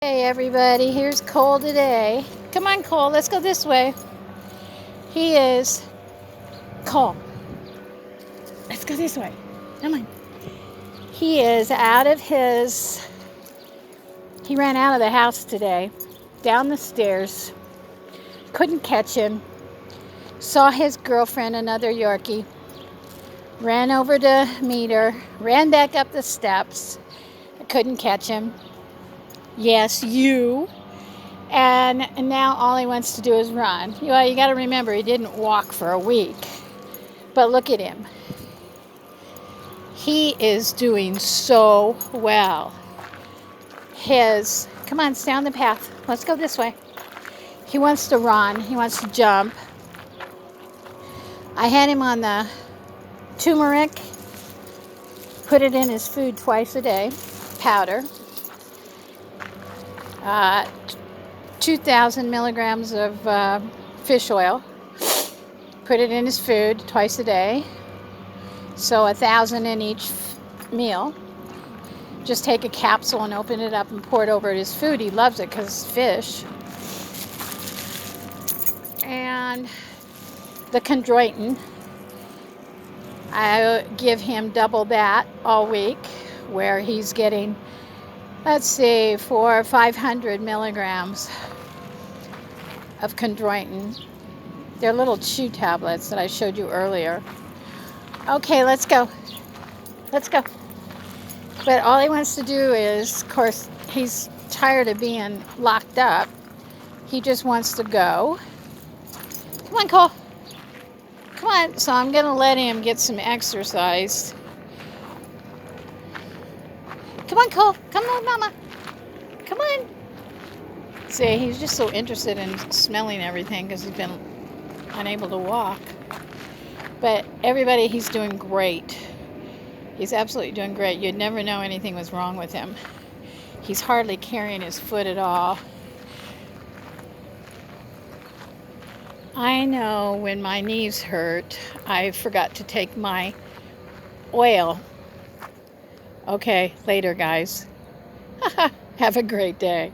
Hey everybody, here's Cole today. Come on, Cole, let's go this way. He is Cole. Let's go this way. Come on. He is out of his. He ran out of the house today, down the stairs. Couldn't catch him. Saw his girlfriend, another Yorkie. Ran over to meet her. Ran back up the steps. Couldn't catch him. Yes, you. And now all he wants to do is run. Well, you got to remember, he didn't walk for a week. But look at him. He is doing so well. Come on, stay on the path. Let's go this way. He wants to run. He wants to jump. I had him on the turmeric. Put it in his food twice a day. Powder. 2,000 milligrams of fish oil. Put it in his food twice a day. So 1,000 in each meal. Just take a capsule and open it up and pour it over his food. He loves it because it's fish. And the chondroitin, I give him double that all week, where he's getting, let's see, 400 or 500 milligrams of chondroitin. They're little chew tablets that I showed you earlier. Okay, let's go. Let's go. But all he wants to do is, of course, he's tired of being locked up. He just wants to go. Come on, Cole. Come on. So I'm going to let him get some exercise. Come on, Cole. Come on, Mama. Come on. See, he's just so interested in smelling everything because he's been unable to walk. But everybody, he's doing great. He's absolutely doing great. You'd never know anything was wrong with him. He's hardly carrying his foot at all. I know when my knees hurt, I forgot to take my oil. Okay, later, guys. Have a great day.